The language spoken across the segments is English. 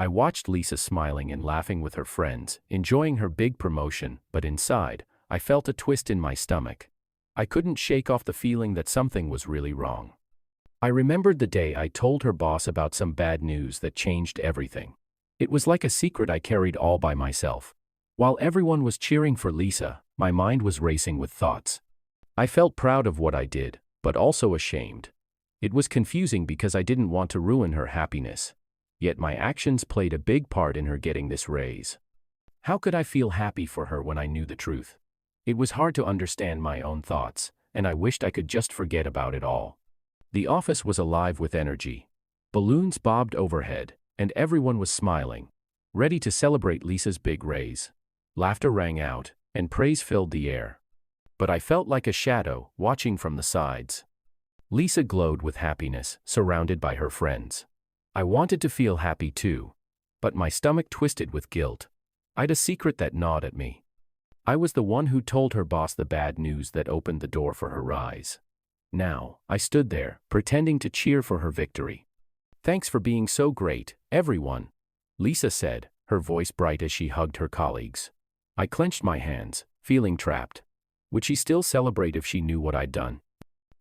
I watched Lisa smiling and laughing with her friends, enjoying her big promotion, but inside, I felt a twist in my stomach. I couldn't shake off the feeling that something was really wrong. I remembered the day I told her boss about some bad news that changed everything. It was like a secret I carried all by myself. While everyone was cheering for Lisa, my mind was racing with thoughts. I felt proud of what I did, but also ashamed. It was confusing because I didn't want to ruin her happiness. Yet my actions played a big part in her getting this raise. How could I feel happy for her when I knew the truth? It was hard to understand my own thoughts, and I wished I could just forget about it all. The office was alive with energy. Balloons bobbed overhead, and everyone was smiling, ready to celebrate Lisa's big raise. Laughter rang out, and praise filled the air. But I felt like a shadow, watching from the sides. Lisa glowed with happiness, surrounded by her friends. I wanted to feel happy too, but my stomach twisted with guilt. I'd a secret that gnawed at me. I was the one who told her boss the bad news that opened the door for her rise. Now, I stood there, pretending to cheer for her victory. "Thanks for being so great, everyone," Lisa said, her voice bright as she hugged her colleagues. I clenched my hands, feeling trapped. Would she still celebrate if she knew what I'd done?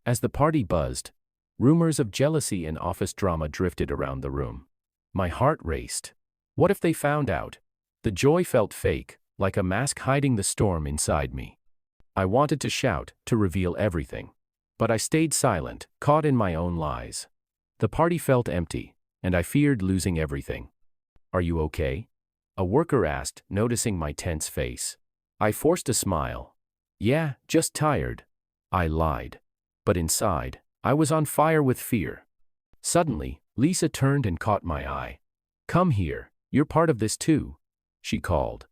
As the party buzzed, rumors of jealousy and office drama drifted around the room. My heart raced. What if they found out? The joy felt fake, like a mask hiding the storm inside me. I wanted to shout, to reveal everything. But I stayed silent, caught in my own lies. The party felt empty, and I feared losing everything. "Are you okay?" a worker asked, noticing my tense face. I forced a smile. "Yeah, just tired," I lied. But inside, I was on fire with fear. Suddenly, Lisa turned and caught my eye. "Come here, you're part of this too," she called.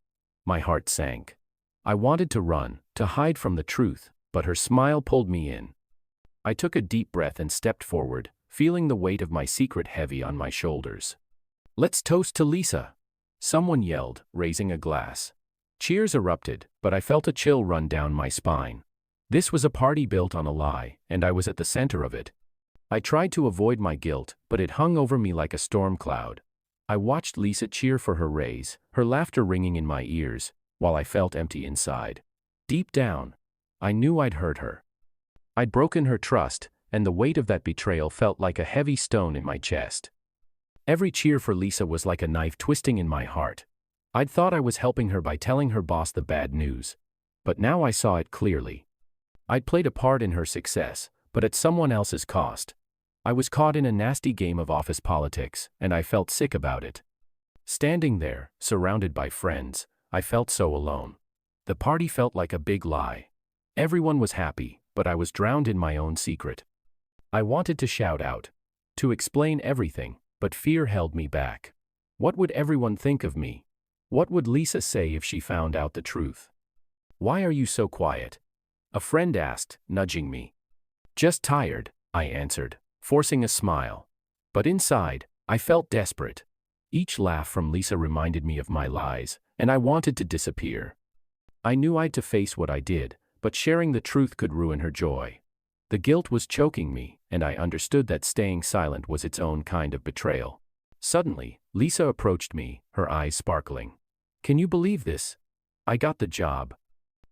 My heart sank. I wanted to run, to hide from the truth, but her smile pulled me in. I took a deep breath and stepped forward, feeling the weight of my secret heavy on my shoulders. "Let's toast to Lisa," someone yelled, raising a glass. Cheers erupted, but I felt a chill run down my spine. This was a party built on a lie, and I was at the center of it. I tried to avoid my guilt, but it hung over me like a storm cloud. I watched Lisa cheer for her raise, her laughter ringing in my ears, while I felt empty inside. Deep down, I knew I'd hurt her. I'd broken her trust, and the weight of that betrayal felt like a heavy stone in my chest. Every cheer for Lisa was like a knife twisting in my heart. I'd thought I was helping her by telling her boss the bad news. But now I saw it clearly. I'd played a part in her success, but at someone else's cost. I was caught in a nasty game of office politics, and I felt sick about it. Standing there, surrounded by friends, I felt so alone. The party felt like a big lie. Everyone was happy, but I was drowned in my own secret. I wanted to shout out, to explain everything, but fear held me back. What would everyone think of me? What would Lisa say if she found out the truth? "Why are you so quiet?" a friend asked, nudging me. "Just tired," I answered, forcing a smile. But inside, I felt desperate. Each laugh from Lisa reminded me of my lies, and I wanted to disappear. I knew I'd to face what I did, but sharing the truth could ruin her joy. The guilt was choking me, and I understood that staying silent was its own kind of betrayal. Suddenly, Lisa approached me, her eyes sparkling. "Can you believe this? I got the job."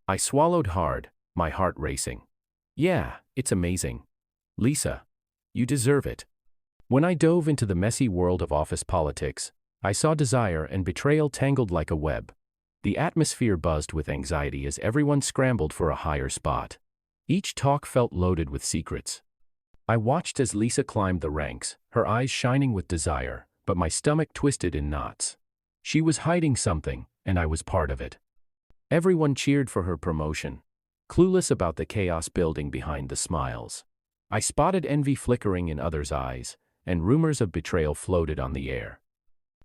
I swallowed hard, my heart racing. "Yeah, it's amazing. Lisa, you deserve it." When I dove into the messy world of office politics, I saw desire and betrayal tangled like a web. The atmosphere buzzed with anxiety as everyone scrambled for a higher spot. Each talk felt loaded with secrets. I watched as Lisa climbed the ranks, her eyes shining with desire, but my stomach twisted in knots. She was hiding something, and I was part of it. Everyone cheered for her promotion, clueless about the chaos building behind the smiles. I spotted envy flickering in others' eyes, and rumors of betrayal floated on the air.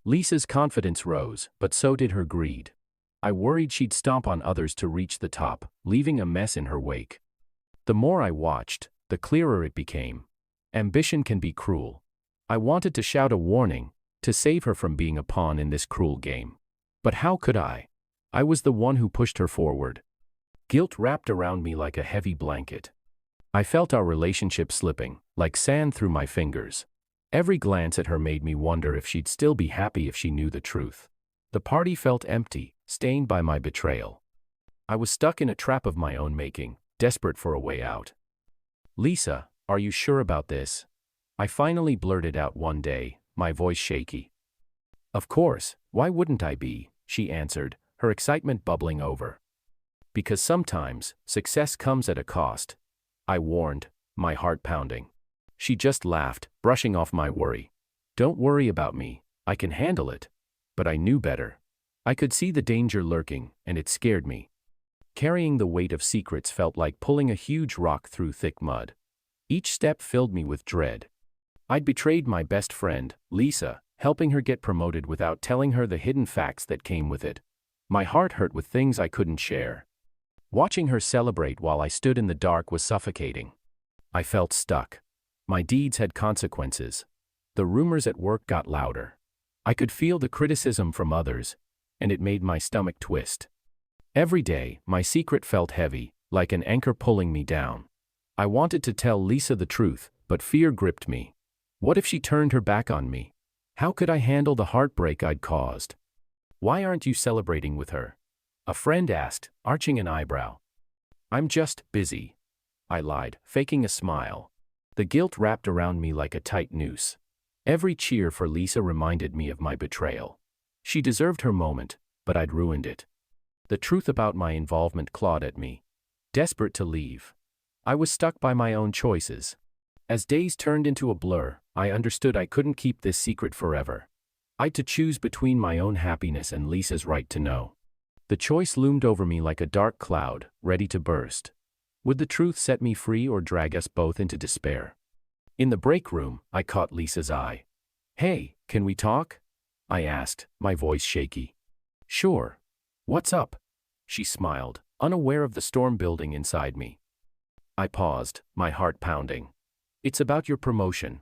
Lisa's confidence rose, but so did her greed. I worried she'd stomp on others to reach the top, leaving a mess in her wake. The more I watched, the clearer it became. Ambition can be cruel. I wanted to shout a warning, to save her from being a pawn in this cruel game. But how could I? I was the one who pushed her forward. Guilt wrapped around me like a heavy blanket. I felt our relationship slipping, like sand through my fingers. Every glance at her made me wonder if she'd still be happy if she knew the truth. The party felt empty, stained by my betrayal. I was stuck in a trap of my own making, desperate for a way out. "Lisa, are you sure about this?" I finally blurted out one day, my voice shaky. "Of course, why wouldn't I be?" she answered, her excitement bubbling over. "Because sometimes, success comes at a cost," I warned, my heart pounding. She just laughed, brushing off my worry. "Don't worry about me, I can handle it." But I knew better. I could see the danger lurking, and it scared me. Carrying the weight of secrets felt like pulling a huge rock through thick mud. Each step filled me with dread. I'd betrayed my best friend, Lisa, helping her get promoted without telling her the hidden facts that came with it. My heart hurt with things I couldn't share. Watching her celebrate while I stood in the dark was suffocating. I felt stuck. My deeds had consequences. The rumors at work got louder. I could feel the criticism from others, and it made my stomach twist. Every day, my secret felt heavy, like an anchor pulling me down. I wanted to tell Lisa the truth, but fear gripped me. What if she turned her back on me? How could I handle the heartbreak I'd caused? "Why aren't you celebrating with her?" a friend asked, arching an eyebrow. "I'm just busy," I lied, faking a smile. The guilt wrapped around me like a tight noose. Every cheer for Lisa reminded me of my betrayal. She deserved her moment, but I'd ruined it. The truth about my involvement clawed at me. Desperate to leave, I was stuck by my own choices. As days turned into a blur, I understood I couldn't keep this secret forever. I'd to choose between my own happiness and Lisa's right to know. The choice loomed over me like a dark cloud, ready to burst. Would the truth set me free or drag us both into despair? In the break room, I caught Lisa's eye. "Hey, can we talk?" I asked, my voice shaky. "Sure. What's up?" she smiled, unaware of the storm building inside me. I paused, my heart pounding. "It's about your promotion."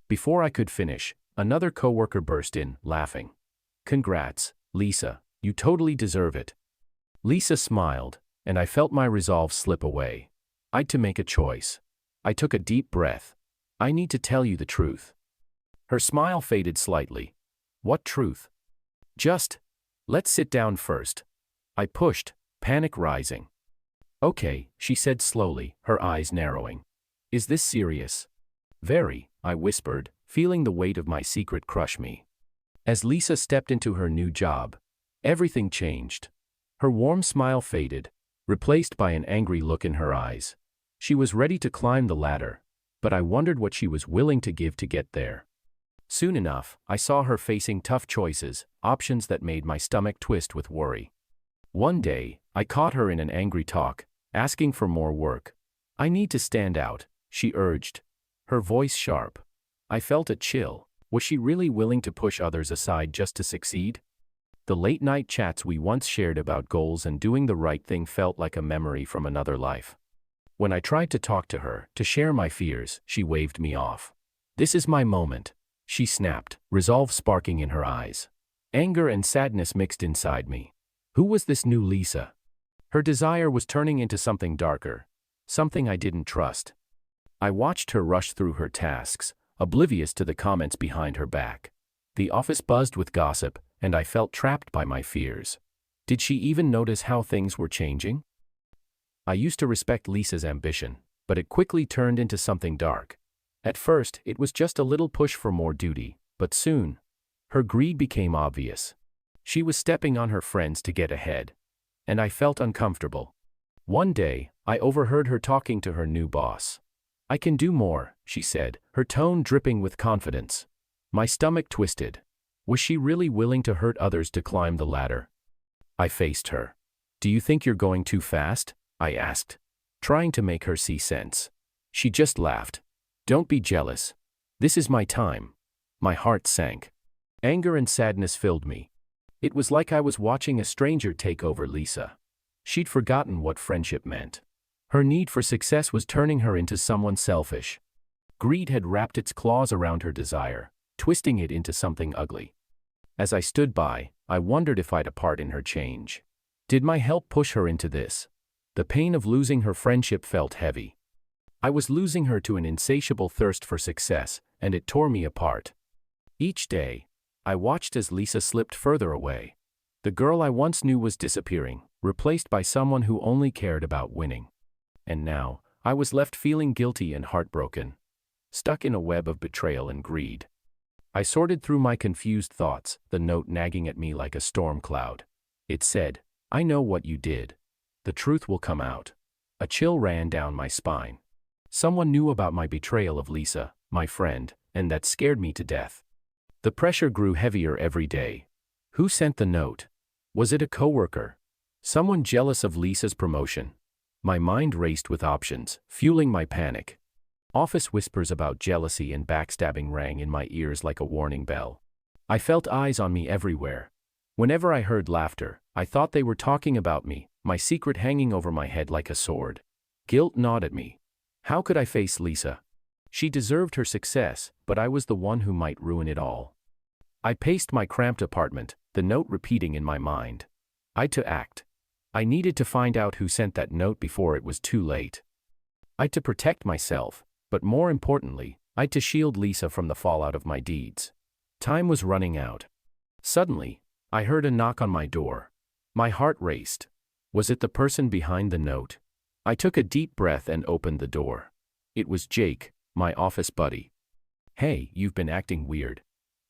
Before I could finish, another coworker burst in, laughing. "Congrats, Lisa, you totally deserve it." Lisa smiled, and I felt my resolve slip away. I'd to make a choice. I took a deep breath. "I need to tell you the truth." Her smile faded slightly. "What truth?" "Just, let's sit down first." I pushed, panic rising. "Okay," she said slowly, her eyes narrowing. "Is this serious?" "Very," I whispered, feeling the weight of my secret crush me. As Lisa stepped into her new job, everything changed. Her warm smile faded, replaced by an angry look in her eyes. She was ready to climb the ladder, but I wondered what she was willing to give to get there. Soon enough, I saw her facing tough choices, options that made my stomach twist with worry. One day, I caught her in an angry talk, asking for more work. "I need to stand out," she urged, her voice sharp. I felt a chill. Was she really willing to push others aside just to succeed? The late-night chats we once shared about goals and doing the right thing felt like a memory from another life. When I tried to talk to her, to share my fears, she waved me off. "This is my moment," she snapped, resolve sparking in her eyes. Anger and sadness mixed inside me. Who was this new Lisa? Her desire was turning into something darker, something I didn't trust. I watched her rush through her tasks, oblivious to the comments behind her back. The office buzzed with gossip, and I felt trapped by my fears. Did she even notice how things were changing? I used to respect Lisa's ambition, but it quickly turned into something dark. At first, it was just a little push for more duty, but soon, her greed became obvious. She was stepping on her friends to get ahead, and I felt uncomfortable. One day, I overheard her talking to her new boss. "I can do more," she said, her tone dripping with confidence. My stomach twisted. Was she really willing to hurt others to climb the ladder? I faced her. "Do you think you're going too fast?" I asked, trying to make her see sense. She just laughed. "Don't be jealous. This is my time." My heart sank. Anger and sadness filled me. It was like I was watching a stranger take over Lisa. She'd forgotten what friendship meant. Her need for success was turning her into someone selfish. Greed had wrapped its claws around her desire, twisting it into something ugly. As I stood by, I wondered if I'd a part in her change. Did my help push her into this? The pain of losing her friendship felt heavy. I was losing her to an insatiable thirst for success, and it tore me apart. Each day, I watched as Lisa slipped further away. The girl I once knew was disappearing, replaced by someone who only cared about winning. And now, I was left feeling guilty and heartbroken, stuck in a web of betrayal and greed. I sorted through my confused thoughts, the note nagging at me like a storm cloud. It said, "I know what you did. The truth will come out." A chill ran down my spine. Someone knew about my betrayal of Lisa, my friend, and that scared me to death. The pressure grew heavier every day. Who sent the note? Was it a coworker? Someone jealous of Lisa's promotion? My mind raced with options, fueling my panic. Office whispers about jealousy and backstabbing rang in my ears like a warning bell. I felt eyes on me everywhere. Whenever I heard laughter, I thought they were talking about me, my secret hanging over my head like a sword. Guilt gnawed at me. How could I face Lisa? She deserved her success, but I was the one who might ruin it all. I paced my cramped apartment, the note repeating in my mind. I had to act. I needed to find out who sent that note before it was too late. I had to protect myself, but more importantly, I had to shield Lisa from the fallout of my deeds. Time was running out. Suddenly, I heard a knock on my door. My heart raced. Was it the person behind the note? I took a deep breath and opened the door. It was Jake, my office buddy. "Hey, you've been acting weird.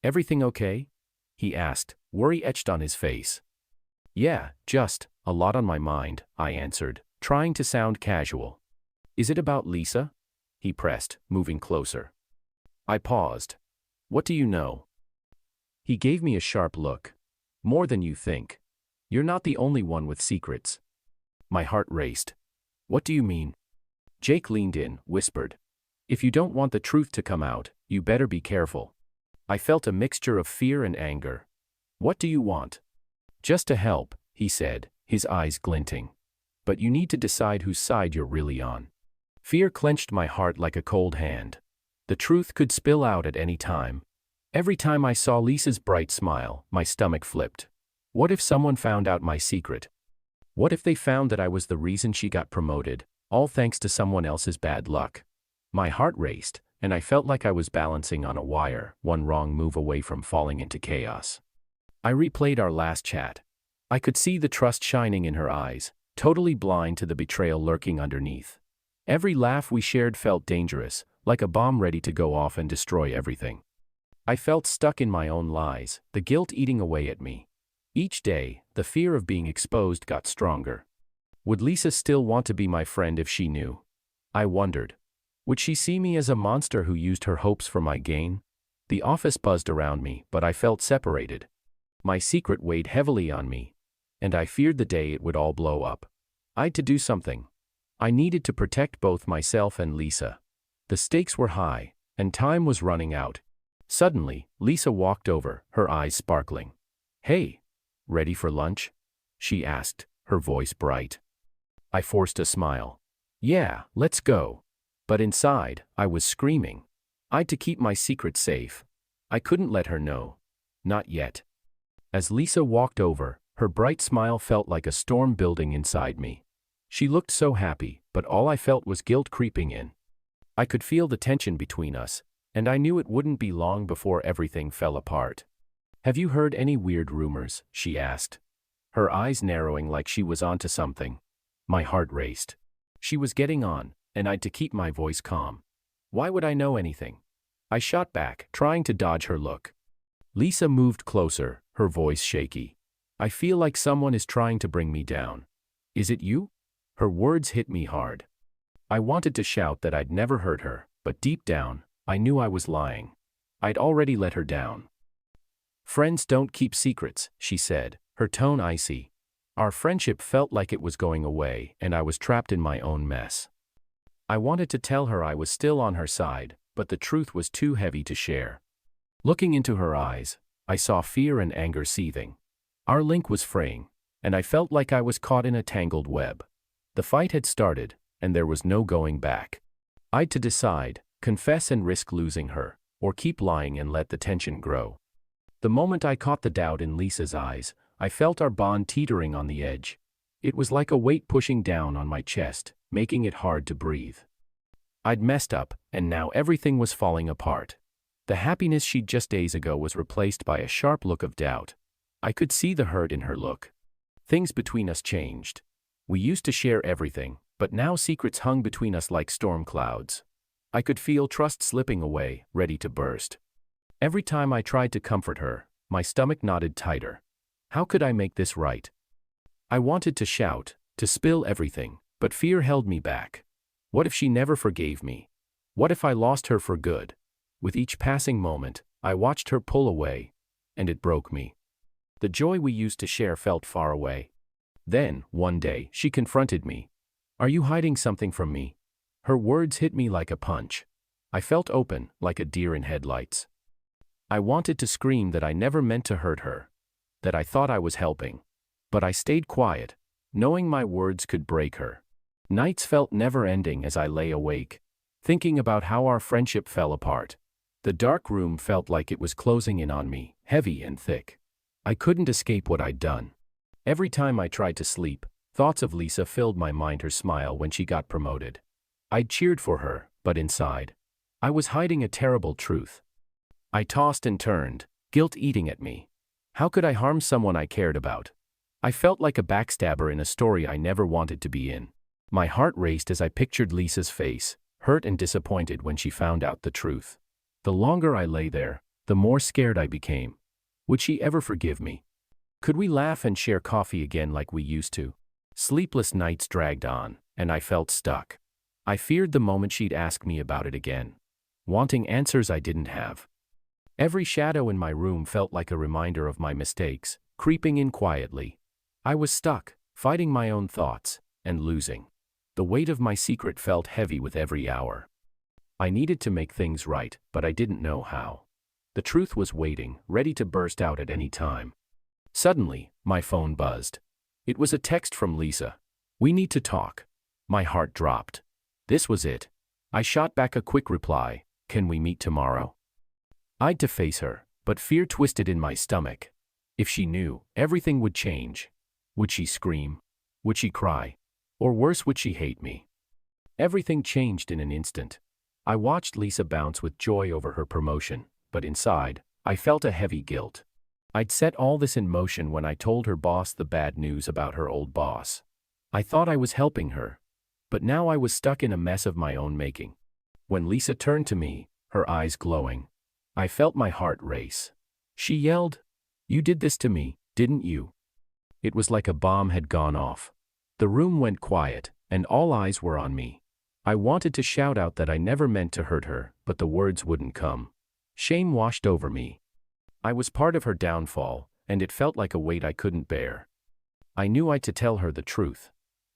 Everything okay?" he asked, worry etched on his face. "Yeah, just a lot on my mind," I answered, trying to sound casual. "Is it about Lisa?" he pressed, moving closer. I paused. "What do you know?" He gave me a sharp look. "More than you think. You're not the only one with secrets." My heart raced. "What do you mean?" Jake leaned in, whispered, "If you don't want the truth to come out, you better be careful." I felt a mixture of fear and anger. "What do you want?" "Just to help," he said, his eyes glinting. "But you need to decide whose side you're really on." Fear clenched my heart like a cold hand. The truth could spill out at any time. Every time I saw Lisa's bright smile, my stomach flipped. What if someone found out my secret? What if they found that I was the reason she got promoted, all thanks to someone else's bad luck? My heart raced, and I felt like I was balancing on a wire, one wrong move away from falling into chaos. I replayed our last chat. I could see the trust shining in her eyes, totally blind to the betrayal lurking underneath. Every laugh we shared felt dangerous, like a bomb ready to go off and destroy everything. I felt stuck in my own lies, the guilt eating away at me. Each day, the fear of being exposed got stronger. Would Lisa still want to be my friend if she knew? I wondered. Would she see me as a monster who used her hopes for my gain? The office buzzed around me, but I felt separated. My secret weighed heavily on me, and I feared the day it would all blow up. I had to do something. I needed to protect both myself and Lisa. The stakes were high, and time was running out. Suddenly, Lisa walked over, her eyes sparkling. "Hey, ready for lunch?" she asked, her voice bright. I forced a smile. "Yeah, let's go." But inside, I was screaming. I had to keep my secret safe. I couldn't let her know. Not yet. As Lisa walked over, her bright smile felt like a storm building inside me. She looked so happy, but all I felt was guilt creeping in. I could feel the tension between us, and I knew it wouldn't be long before everything fell apart. "Have you heard any weird rumors?" she asked, her eyes narrowing like she was onto something. My heart raced. She was getting on, and I had to keep my voice calm. Why would I know anything? I shot back, trying to dodge her look. Lisa moved closer, her voice shaky. "I feel like someone is trying to bring me down." "Is it you?" Her words hit me hard. I wanted to shout that I'd never hurt her, but deep down, I knew I was lying. I'd already let her down. "Friends don't keep secrets," she said, her tone icy. Our friendship felt like it was going away, and I was trapped in my own mess. I wanted to tell her I was still on her side, but the truth was too heavy to share. Looking into her eyes, I saw fear and anger seething. Our link was fraying, and I felt like I was caught in a tangled web. The fight had started, and there was no going back. I had to decide, confess and risk losing her, or keep lying and let the tension grow. The moment I caught the doubt in Lisa's eyes, I felt our bond teetering on the edge. It was like a weight pushing down on my chest, making it hard to breathe. I'd messed up, and now everything was falling apart. The happiness she'd just days ago was replaced by a sharp look of doubt. I could see the hurt in her look. Things between us changed. We used to share everything, but now secrets hung between us like storm clouds. I could feel trust slipping away, ready to burst. Every time I tried to comfort her, my stomach knotted tighter. How could I make this right? I wanted to shout, to spill everything, but fear held me back. What if she never forgave me? What if I lost her for good? With each passing moment, I watched her pull away, and it broke me. The joy we used to share felt far away. Then, one day, she confronted me. "Are you hiding something from me?" Her words hit me like a punch. I felt open, like a deer in headlights. I wanted to scream that I never meant to hurt her, that I thought I was helping. But I stayed quiet, knowing my words could break her. Nights felt never-ending as I lay awake, thinking about how our friendship fell apart. The dark room felt like it was closing in on me, heavy and thick. I couldn't escape what I'd done. Every time I tried to sleep, thoughts of Lisa filled my mind. Her smile when she got promoted. I'd cheered for her, but inside, I was hiding a terrible truth. I tossed and turned, guilt eating at me. How could I harm someone I cared about? I felt like a backstabber in a story I never wanted to be in. My heart raced as I pictured Lisa's face, hurt and disappointed when she found out the truth. The longer I lay there, the more scared I became. Would she ever forgive me? Could we laugh and share coffee again like we used to? Sleepless nights dragged on, and I felt stuck. I feared the moment she'd ask me about it again, wanting answers I didn't have. Every shadow in my room felt like a reminder of my mistakes, creeping in quietly. I was stuck, fighting my own thoughts, and losing. The weight of my secret felt heavy with every hour. I needed to make things right, but I didn't know how. The truth was waiting, ready to burst out at any time. Suddenly, my phone buzzed. It was a text from Lisa. "We need to talk." My heart dropped. This was it. I shot back a quick reply. "Can we meet tomorrow?" I'd to face her, but fear twisted in my stomach. If she knew, everything would change. Would she scream? Would she cry? Or worse, would she hate me? Everything changed in an instant. I watched Lisa bounce with joy over her promotion, but inside, I felt a heavy guilt. I'd set all this in motion when I told her boss the bad news about her old boss. I thought I was helping her, but now I was stuck in a mess of my own making. When Lisa turned to me, her eyes glowing, I felt my heart race. She yelled, "You did this to me, didn't you?" It was like a bomb had gone off. The room went quiet, and all eyes were on me. I wanted to shout out that I never meant to hurt her, but the words wouldn't come. Shame washed over me. I was part of her downfall, and it felt like a weight I couldn't bear. I knew I'd to tell her the truth.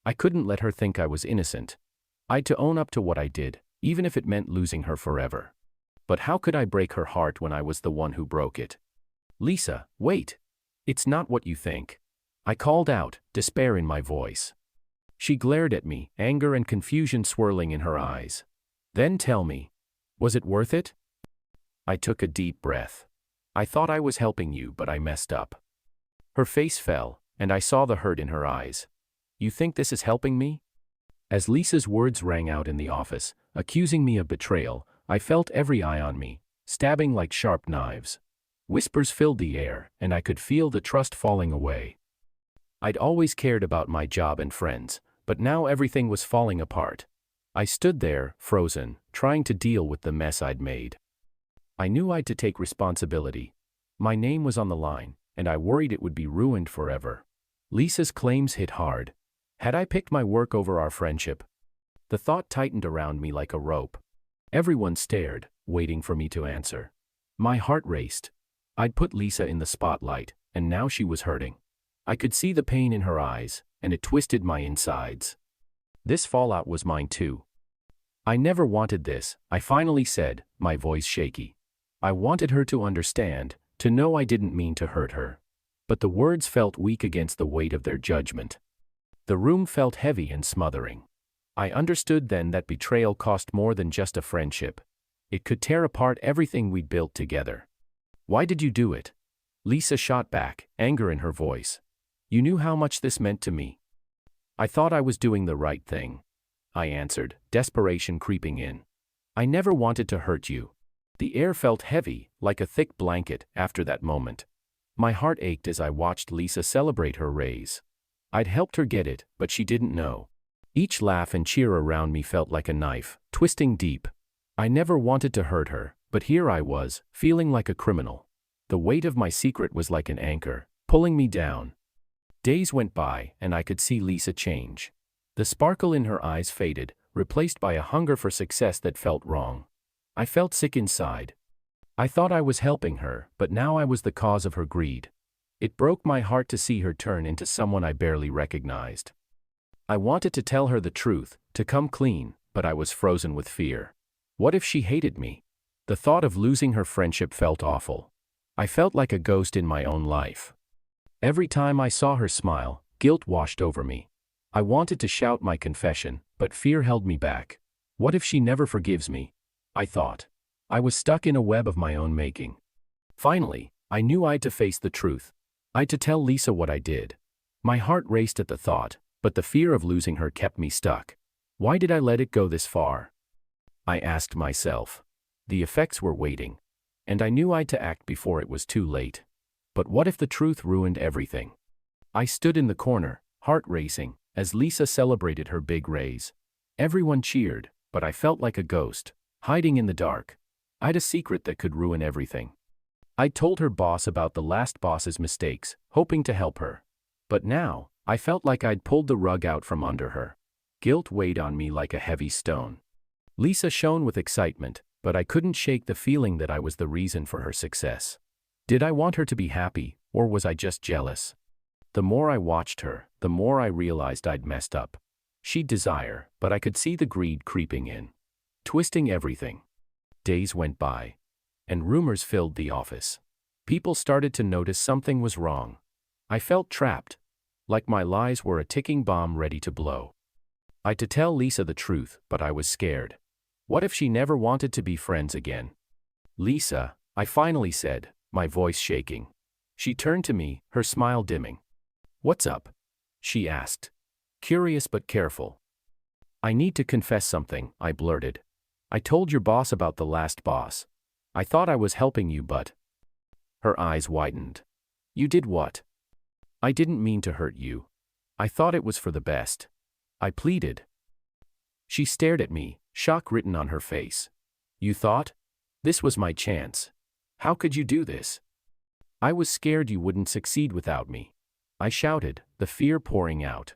I couldn't let her think I was innocent. I'd to own up to what I did, even if it meant losing her forever. But how could I break her heart when I was the one who broke it? "Lisa, wait. It's not what you think." I called out, despair in my voice. She glared at me, anger and confusion swirling in her eyes. "Then tell me, was it worth it?" I took a deep breath. "I thought I was helping you, but I messed up." Her face fell, and I saw the hurt in her eyes. "You think this is helping me?" As Lisa's words rang out in the office, accusing me of betrayal, I felt every eye on me, stabbing like sharp knives. Whispers filled the air, and I could feel the trust falling away. I'd always cared about my job and friends, but now everything was falling apart. I stood there, frozen, trying to deal with the mess I'd made. I knew I'd to take responsibility. My name was on the line, and I worried it would be ruined forever. Lisa's claims hit hard. Had I picked my work over our friendship? The thought tightened around me like a rope. Everyone stared, waiting for me to answer. My heart raced. I'd put Lisa in the spotlight, and now she was hurting. I could see the pain in her eyes, and it twisted my insides. This fallout was mine too. "I never wanted this," I finally said, my voice shaky. I wanted her to understand, to know I didn't mean to hurt her. But the words felt weak against the weight of their judgment. The room felt heavy and smothering. I understood then that betrayal cost more than just a friendship. It could tear apart everything we'd built together. "Why did you do it?" Lisa shot back, anger in her voice. "You knew how much this meant to me." "I thought I was doing the right thing," I answered, desperation creeping in. "I never wanted to hurt you. The air felt heavy, like a thick blanket, after that moment. My heart ached as I watched Lisa celebrate her raise. I'd helped her get it, but she didn't know. Each laugh and cheer around me felt like a knife, twisting deep. I never wanted to hurt her, but here I was, feeling like a criminal. The weight of my secret was like an anchor, pulling me down. Days went by, and I could see Lisa change. The sparkle in her eyes faded, replaced by a hunger for success that felt wrong. I felt sick inside. I thought I was helping her, but now I was the cause of her greed. It broke my heart to see her turn into someone I barely recognized. I wanted to tell her the truth, to come clean, but I was frozen with fear. What if she hated me? The thought of losing her friendship felt awful. I felt like a ghost in my own life. Every time I saw her smile, guilt washed over me. I wanted to shout my confession, but fear held me back. What if she never forgives me? I thought. I was stuck in a web of my own making. Finally, I knew I had to face the truth. I had to tell Lisa what I did. My heart raced at the thought, but the fear of losing her kept me stuck. Why did I let it go this far? I asked myself. The effects were waiting, and I knew I had to act before it was too late. But what if the truth ruined everything? I stood in the corner, heart racing, as Lisa celebrated her big raise. Everyone cheered, but I felt like a ghost, hiding in the dark. I had a secret that could ruin everything. I told her boss about the last boss's mistakes, hoping to help her. But now, I felt like I'd pulled the rug out from under her. Guilt weighed on me like a heavy stone. Lisa shone with excitement, but I couldn't shake the feeling that I was the reason for her success. Did I want her to be happy, or was I just jealous? The more I watched her, the more I realized I'd messed up. She'd desire, but I could see the greed creeping in, twisting everything. Days went by, and rumors filled the office. People started to notice something was wrong. I felt trapped, like my lies were a ticking bomb ready to blow. I had to tell Lisa the truth, but I was scared. What if she never wanted to be friends again? Lisa, I finally said, my voice shaking. She turned to me, her smile dimming. What's up? She asked. Curious but careful. I need to confess something, I blurted. I told your boss about the last boss. I thought I was helping you, but... Her eyes widened. You did what? I didn't mean to hurt you. I thought it was for the best. I pleaded. She stared at me, shock written on her face. You thought? This was my chance. How could you do this? I was scared you wouldn't succeed without me. I shouted, the fear pouring out.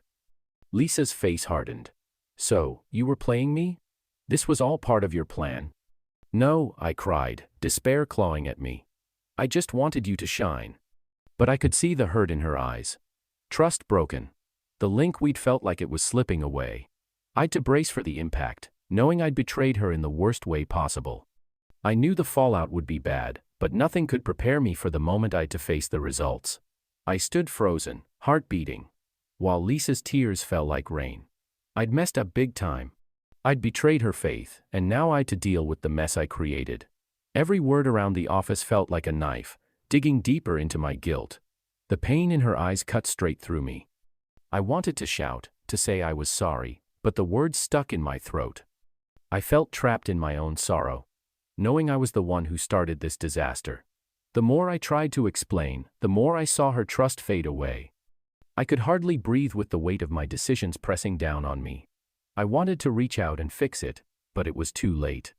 Lisa's face hardened. So, you were playing me? This was all part of your plan? No, I cried, despair clawing at me. I just wanted you to shine. But I could see the hurt in her eyes. Trust broken. The link we'd felt like it was slipping away. I'd to brace for the impact, knowing I'd betrayed her in the worst way possible. I knew the fallout would be bad, but nothing could prepare me for the moment I'd to face the results. I stood frozen, heart beating, while Lisa's tears fell like rain. I'd messed up big time. I'd betrayed her faith, and now I'd to deal with the mess I created. Every word around the office felt like a knife, digging deeper into my guilt. The pain in her eyes cut straight through me. I wanted to shout, to say I was sorry, but the words stuck in my throat. I felt trapped in my own sorrow, knowing I was the one who started this disaster. The more I tried to explain, the more I saw her trust fade away. I could hardly breathe with the weight of my decisions pressing down on me. I wanted to reach out and fix it, but it was too late.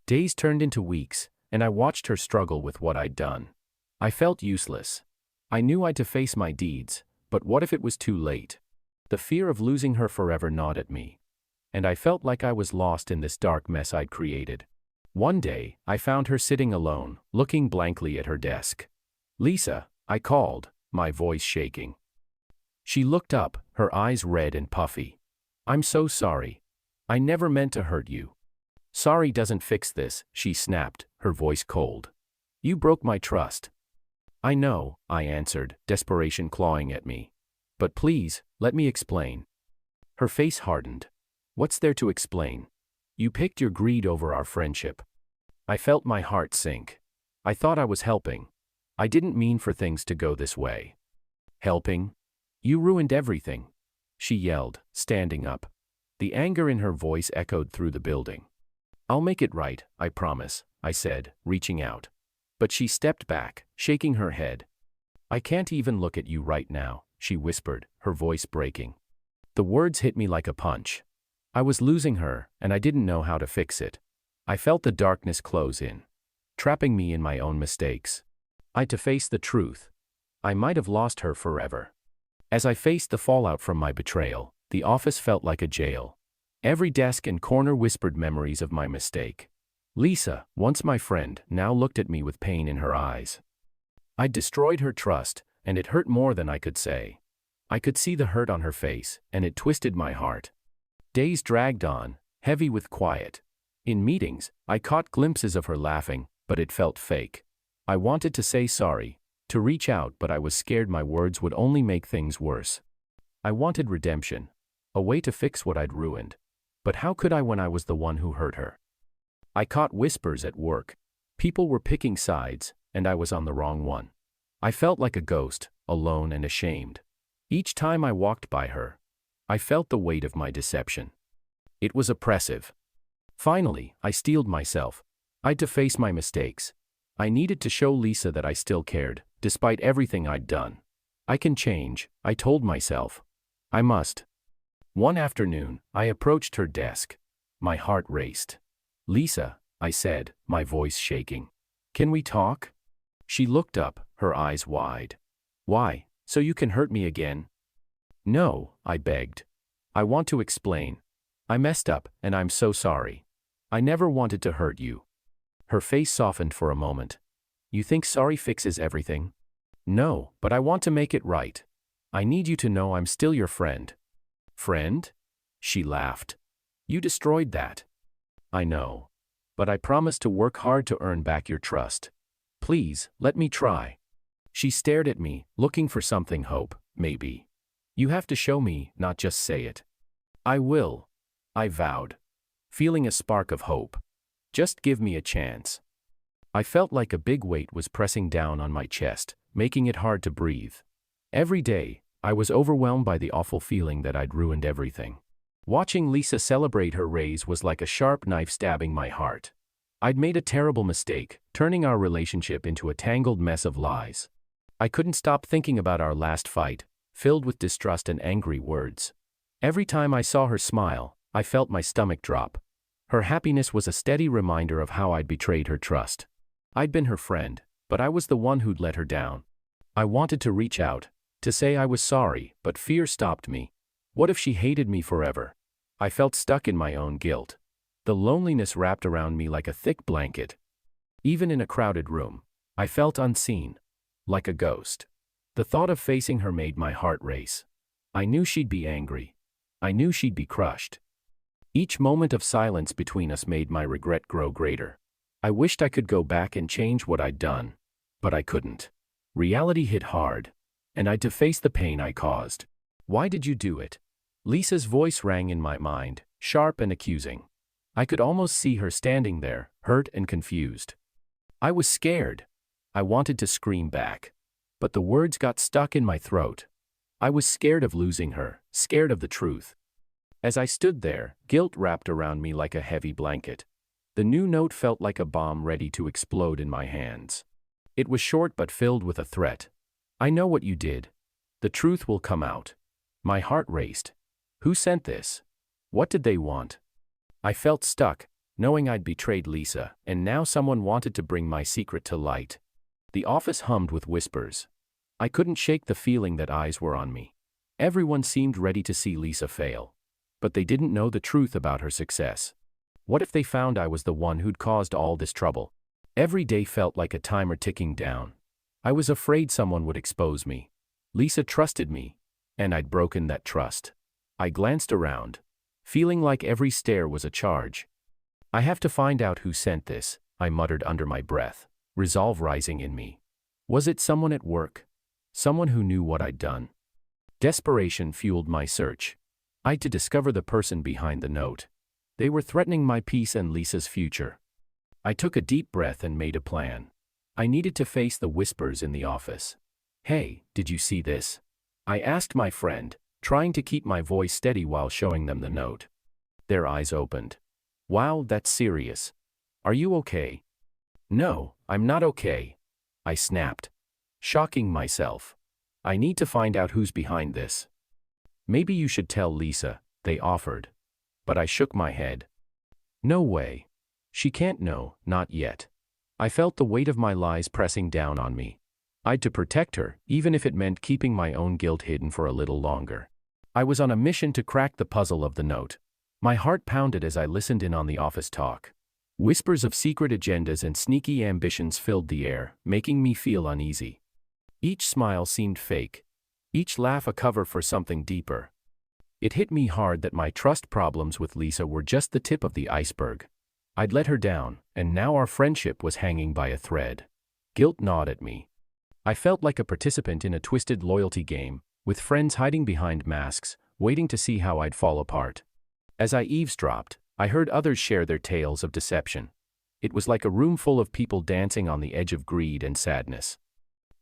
Days turned into weeks, and I watched her struggle with what I'd done. I felt useless. I knew I'd to face my deeds, but what if it was too late? The fear of losing her forever gnawed at me, and I felt like I was lost in this dark mess I'd created. One day, I found her sitting alone, looking blankly at her desk. Lisa, I called, my voice shaking. She looked up, her eyes red and puffy. I'm so sorry. I never meant to hurt you. Sorry doesn't fix this, she snapped, her voice cold. You broke my trust. I know, I answered, desperation clawing at me. But please, let me explain. Her face hardened. What's there to explain? You picked your greed over our friendship. I felt my heart sink. I thought I was helping. I didn't mean for things to go this way. Helping? You ruined everything, she yelled, standing up. The anger in her voice echoed through the building. I'll make it right, I promise, I said, reaching out. But she stepped back, shaking her head. I can't even look at you right now, she whispered, her voice breaking. The words hit me like a punch. I was losing her, and I didn't know how to fix it. I felt the darkness close in, trapping me in my own mistakes. I had to face the truth. I might have lost her forever. As I faced the fallout from my betrayal, the office felt like a jail. Every desk and corner whispered memories of my mistake. Lisa, once my friend, now looked at me with pain in her eyes. I'd destroyed her trust, and it hurt more than I could say. I could see the hurt on her face, and it twisted my heart. Days dragged on, heavy with quiet. In meetings, I caught glimpses of her laughing, but it felt fake. I wanted to say sorry, to reach out, but I was scared my words would only make things worse. I wanted redemption, a way to fix what I'd ruined. But how could I when I was the one who hurt her? I caught whispers at work. People were picking sides, and I was on the wrong one. I felt like a ghost, alone and ashamed. Each time I walked by her, I felt the weight of my deception. It was oppressive. Finally, I steeled myself. I had to face my mistakes. I needed to show Lisa that I still cared, despite everything I'd done. I can change, I told myself. I must. One afternoon, I approached her desk. My heart raced. Lisa, I said, my voice shaking. Can we talk? She looked up, her eyes wide. Why, so you can hurt me again? No, I begged. I want to explain. I messed up, and I'm so sorry. I never wanted to hurt you. Her face softened for a moment. You think sorry fixes everything? No, but I want to make it right. I need you to know I'm still your friend. Friend? She laughed. You destroyed that. I know. But I promise to work hard to earn back your trust. Please, let me try. She stared at me, looking for something hope, maybe. You have to show me, not just say it. I will. I vowed, feeling a spark of hope. Just give me a chance. I felt like a big weight was pressing down on my chest, making it hard to breathe. Every day, I was overwhelmed by the awful feeling that I'd ruined everything. Watching Lisa celebrate her raise was like a sharp knife stabbing my heart. I'd made a terrible mistake, turning our relationship into a tangled mess of lies. I couldn't stop thinking about our last fight, filled with distrust and angry words. Every time I saw her smile, I felt my stomach drop. Her happiness was a steady reminder of how I'd betrayed her trust. I'd been her friend, but I was the one who'd let her down. I wanted to reach out, to say I was sorry, but fear stopped me. What if she hated me forever? I felt stuck in my own guilt. The loneliness wrapped around me like a thick blanket. Even in a crowded room, I felt unseen, like a ghost. The thought of facing her made my heart race. I knew she'd be angry. I knew she'd be crushed. Each moment of silence between us made my regret grow greater. I wished I could go back and change what I'd done, but I couldn't. Reality hit hard, and I had to face the pain I caused. Why did you do it? Lisa's voice rang in my mind, sharp and accusing. I could almost see her standing there, hurt and confused. I was scared. I wanted to scream back, but the words got stuck in my throat. I was scared of losing her, scared of the truth. As I stood there, guilt wrapped around me like a heavy blanket. The new note felt like a bomb ready to explode in my hands. It was short but filled with a threat. I know what you did. The truth will come out. My heart raced. Who sent this? What did they want? I felt stuck, knowing I'd betrayed Lisa, and now someone wanted to bring my secret to light. The office hummed with whispers. I couldn't shake the feeling that eyes were on me. Everyone seemed ready to see Lisa fail. But they didn't know the truth about her success. What if they found I was the one who'd caused all this trouble? Every day felt like a timer ticking down. I was afraid someone would expose me. Lisa trusted me, and I'd broken that trust. I glanced around, feeling like every stare was a charge. I have to find out who sent this, I muttered under my breath, resolve rising in me. Was it someone at work? Someone who knew what I'd done? Desperation fueled my search. I had to discover the person behind the note. They were threatening my peace and Lisa's future. I took a deep breath and made a plan. I needed to face the whispers in the office. Hey, did you see this? I asked my friend, trying to keep my voice steady while showing them the note. Their eyes opened. Wow, that's serious. Are you okay? No, I'm not okay, I snapped, shocking myself. I need to find out who's behind this. Maybe you should tell Lisa, they offered. But I shook my head. No way. She can't know, not yet. I felt the weight of my lies pressing down on me. I'd to protect her, even if it meant keeping my own guilt hidden for a little longer. I was on a mission to crack the puzzle of the note. My heart pounded as I listened in on the office talk. Whispers of secret agendas and sneaky ambitions filled the air, making me feel uneasy. Each smile seemed fake. Each laugh a cover for something deeper. It hit me hard that my trust problems with Lisa were just the tip of the iceberg. I'd let her down, and now our friendship was hanging by a thread. Guilt gnawed at me. I felt like a participant in a twisted loyalty game, with friends hiding behind masks, waiting to see how I'd fall apart. As I eavesdropped, I heard others share their tales of deception. It was like a room full of people dancing on the edge of greed and sadness.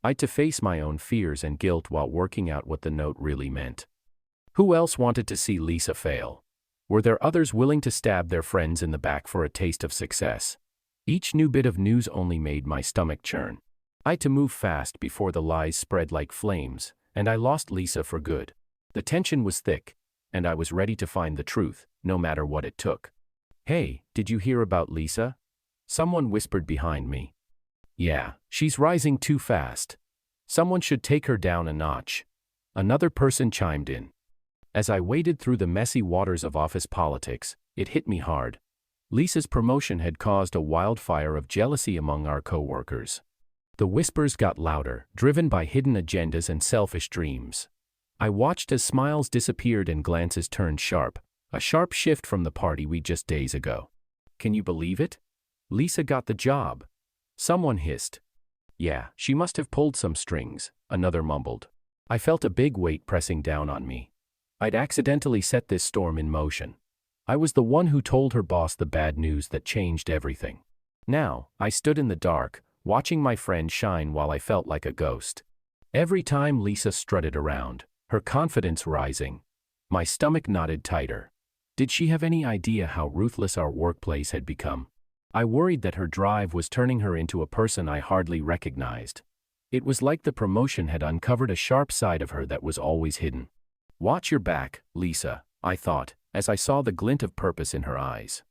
I'd to face my own fears and guilt while working out what the note really meant. Who else wanted to see Lisa fail? Were there others willing to stab their friends in the back for a taste of success? Each new bit of news only made my stomach churn. I had to move fast before the lies spread like flames, and I lost Lisa for good. The tension was thick, and I was ready to find the truth, no matter what it took. Hey, did you hear about Lisa? Someone whispered behind me. Yeah, she's rising too fast. Someone should take her down a notch. Another person chimed in. As I waded through the messy waters of office politics, it hit me hard. Lisa's promotion had caused a wildfire of jealousy among our co-workers. The whispers got louder, driven by hidden agendas and selfish dreams. I watched as smiles disappeared and glances turned sharp, a sharp shift from the party we just days ago. Can you believe it? Lisa got the job. Someone hissed. Yeah, she must have pulled some strings, another mumbled. I felt a big weight pressing down on me. I'd accidentally set this storm in motion. I was the one who told her boss the bad news that changed everything. Now, I stood in the dark, watching my friend shine while I felt like a ghost. Every time Lisa strutted around, her confidence rising, my stomach knotted tighter. Did she have any idea how ruthless our workplace had become? I worried that her drive was turning her into a person I hardly recognized. It was like the promotion had uncovered a sharp side of her that was always hidden. Watch your back, Lisa, I thought, as I saw the glint of purpose in her eyes.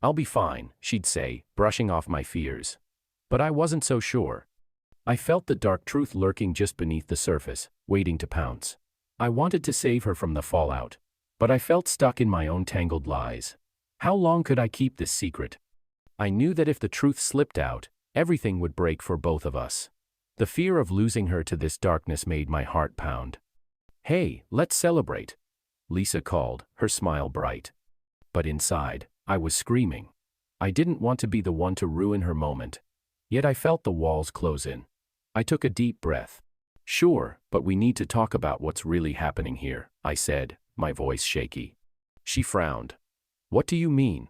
I'll be fine, she'd say, brushing off my fears. But I wasn't so sure. I felt the dark truth lurking just beneath the surface, waiting to pounce. I wanted to save her from the fallout, but I felt stuck in my own tangled lies. How long could I keep this secret? I knew that if the truth slipped out, everything would break for both of us. The fear of losing her to this darkness made my heart pound. Hey, let's celebrate, Lisa called, her smile bright. But inside, I was screaming. I didn't want to be the one to ruin her moment. Yet I felt the walls close in. I took a deep breath. Sure, but we need to talk about what's really happening here, I said, my voice shaky. She frowned. What do you mean?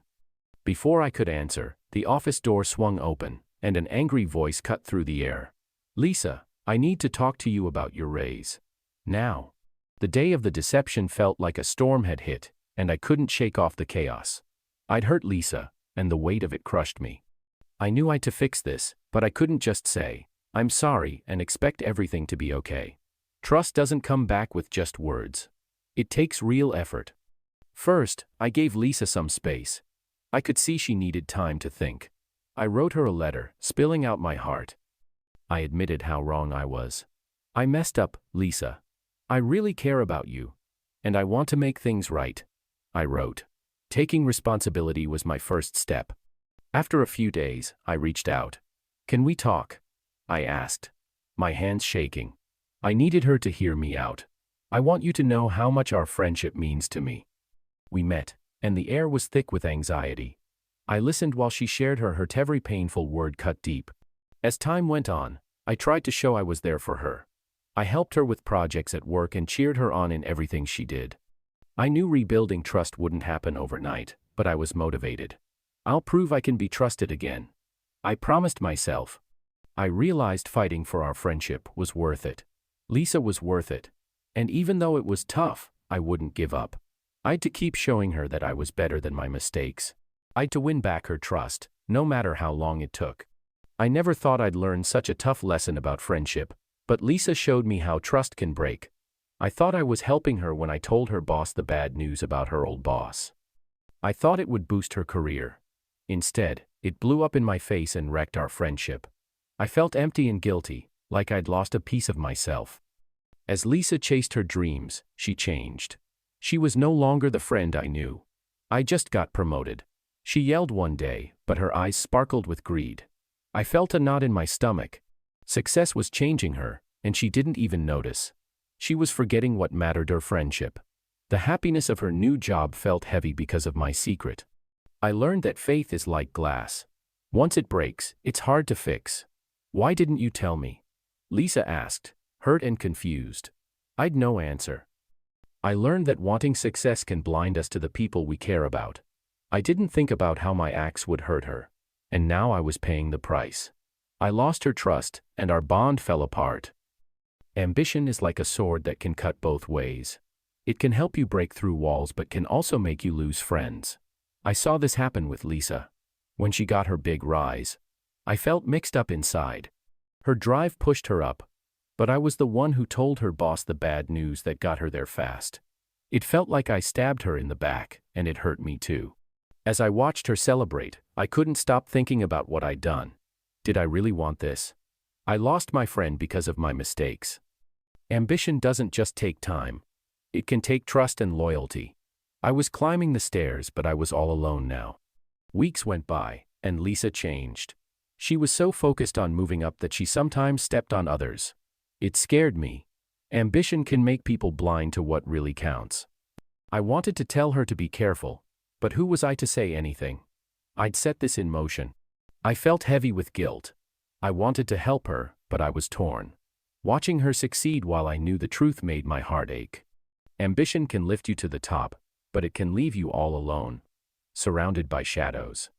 Before I could answer, the office door swung open, and an angry voice cut through the air. Lisa, I need to talk to you about your raise. Now. The day of the deception felt like a storm had hit, and I couldn't shake off the chaos. I'd hurt Lisa, and the weight of it crushed me. I knew I'd to fix this, but I couldn't just say, I'm sorry, and expect everything to be okay. Trust doesn't come back with just words. It takes real effort. First, I gave Lisa some space. I could see she needed time to think. I wrote her a letter, spilling out my heart. I admitted how wrong I was. I messed up, Lisa. I really care about you, and I want to make things right, I wrote. Taking responsibility was my first step. After a few days, I reached out. Can we talk? I asked, my hands shaking. I needed her to hear me out. I want you to know how much our friendship means to me. We met, and the air was thick with anxiety. I listened while she shared her hurt, every painful word cut deep. As time went on, I tried to show I was there for her. I helped her with projects at work and cheered her on in everything she did. I knew rebuilding trust wouldn't happen overnight, but I was motivated. I'll prove I can be trusted again. I promised myself. I realized fighting for our friendship was worth it. Lisa was worth it. And even though it was tough, I wouldn't give up. I'd to keep showing her that I was better than my mistakes. I'd to win back her trust, no matter how long it took. I never thought I'd learn such a tough lesson about friendship, but Lisa showed me how trust can break. I thought I was helping her when I told her boss the bad news about her old boss. I thought it would boost her career. Instead, it blew up in my face and wrecked our friendship. I felt empty and guilty, like I'd lost a piece of myself. As Lisa chased her dreams, she changed. She was no longer the friend I knew. I just got promoted. She yelled one day, but her eyes sparkled with greed. I felt a knot in my stomach. Success was changing her, and she didn't even notice. She was forgetting what mattered: her friendship. The happiness of her new job felt heavy because of my secret. I learned that faith is like glass. Once it breaks, it's hard to fix. Why didn't you tell me? Lisa asked, hurt and confused. I'd no answer. I learned that wanting success can blind us to the people we care about. I didn't think about how my acts would hurt her. And now I was paying the price. I lost her trust, and our bond fell apart. Ambition is like a sword that can cut both ways. It can help you break through walls but can also make you lose friends. I saw this happen with Lisa. When she got her big rise, I felt mixed up inside. Her drive pushed her up, but I was the one who told her boss the bad news that got her there fast. It felt like I stabbed her in the back, and it hurt me too. As I watched her celebrate, I couldn't stop thinking about what I'd done. Did I really want this? I lost my friend because of my mistakes. Ambition doesn't just take time. It can take trust and loyalty. I was climbing the stairs, but I was all alone now. Weeks went by, and Lisa changed. She was so focused on moving up that she sometimes stepped on others. It scared me. Ambition can make people blind to what really counts. I wanted to tell her to be careful, but who was I to say anything? I'd set this in motion. I felt heavy with guilt. I wanted to help her, but I was torn. Watching her succeed while I knew the truth made my heart ache. Ambition can lift you to the top, but it can leave you all alone, surrounded by shadows.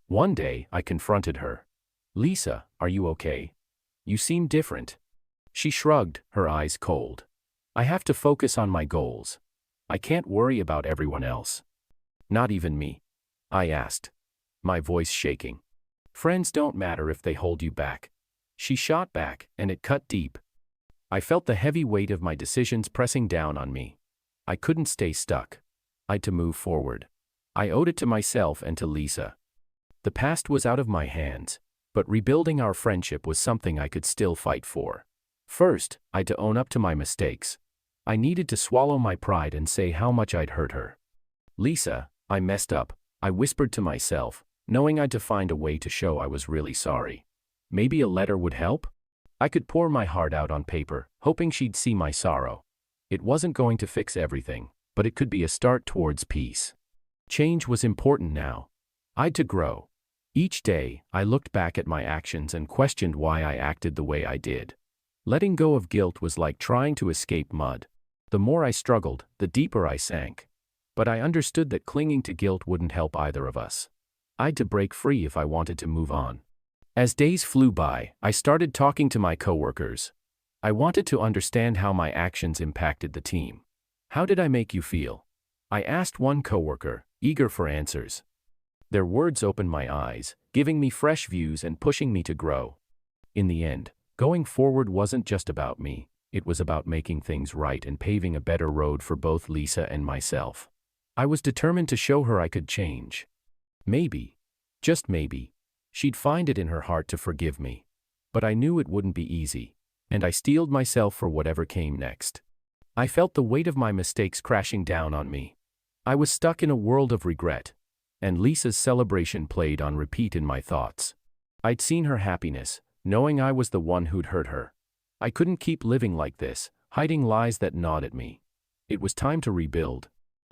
One day, I confronted her. Lisa, are you okay? You seem different. She shrugged, her eyes cold. I have to focus on my goals. I can't worry about everyone else. Not even me? I asked, my voice shaking. Friends don't matter if they hold you back. She shot back, and it cut deep. I felt the heavy weight of my decisions pressing down on me. I couldn't stay stuck. I'd to move forward. I owed it to myself and to Lisa. The past was out of my hands, but rebuilding our friendship was something I could still fight for. First, I'd to own up to my mistakes. I needed to swallow my pride and say how much I'd hurt her. Lisa, I messed up, I whispered to myself, knowing I'd to find a way to show I was really sorry. Maybe a letter would help? I could pour my heart out on paper, hoping she'd see my sorrow. It wasn't going to fix everything, but it could be a start towards peace. Change was important now. I'd to grow. Each day, I looked back at my actions and questioned why I acted the way I did. Letting go of guilt was like trying to escape mud. The more I struggled, the deeper I sank. But I understood that clinging to guilt wouldn't help either of us. I'd to break free if I wanted to move on. As days flew by, I started talking to my coworkers. I wanted to understand how my actions impacted the team. How did I make you feel? I asked one coworker, eager for answers. Their words opened my eyes, giving me fresh views and pushing me to grow. In the end, going forward wasn't just about me. It was about making things right and paving a better road for both Lisa and myself. I was determined to show her I could change. Maybe, just maybe, she'd find it in her heart to forgive me. But I knew it wouldn't be easy, and I steeled myself for whatever came next. I felt the weight of my mistakes crashing down on me. I was stuck in a world of regret, and Lisa's celebration played on repeat in my thoughts. I'd seen her happiness, knowing I was the one who'd hurt her. I couldn't keep living like this, hiding lies that gnawed at me. It was time to rebuild.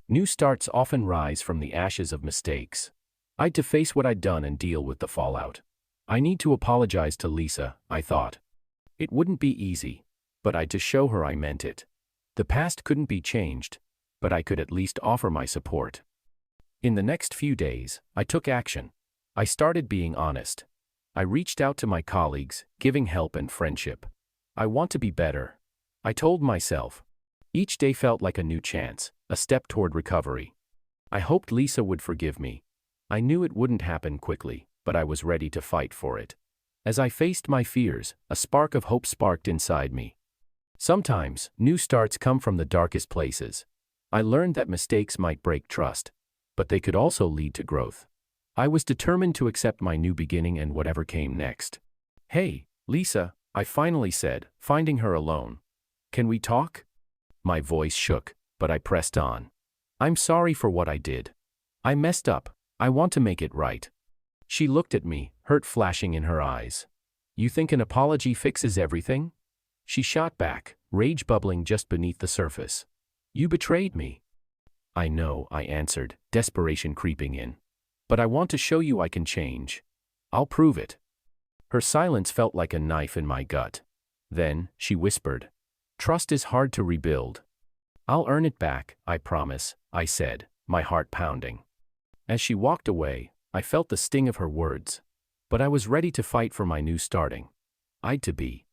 New starts often rise from the ashes of mistakes. I'd to face what I'd done and deal with the fallout. I need to apologize to Lisa, I thought. It wouldn't be easy, but I'd to show her I meant it. The past couldn't be changed, but I could at least offer my support. In the next few days, I took action. I started being honest. I reached out to my colleagues, giving help and friendship. I want to be better, I told myself. Each day felt like a new chance, a step toward recovery. I hoped Lisa would forgive me. I knew it wouldn't happen quickly, but I was ready to fight for it. As I faced my fears, a spark of hope sparked inside me. Sometimes, new starts come from the darkest places. I learned that mistakes might break trust, but they could also lead to growth. I was determined to accept my new beginning and whatever came next. "Hey, Lisa," I finally said, finding her alone. "Can we talk?" My voice shook, but I pressed on. "I'm sorry for what I did. I messed up. I want to make it right." She looked at me, hurt flashing in her eyes. "You think an apology fixes everything?" She shot back, rage bubbling just beneath the surface. "You betrayed me." "I know," I answered, desperation creeping in. "But I want to show you I can change. I'll prove it." Her silence felt like a knife in my gut. Then, she whispered, "Trust is hard to rebuild." "I'll earn it back, I promise," I said, my heart pounding. As she walked away, I felt the sting of her words. But I was ready to fight for my new starting. I'd to be.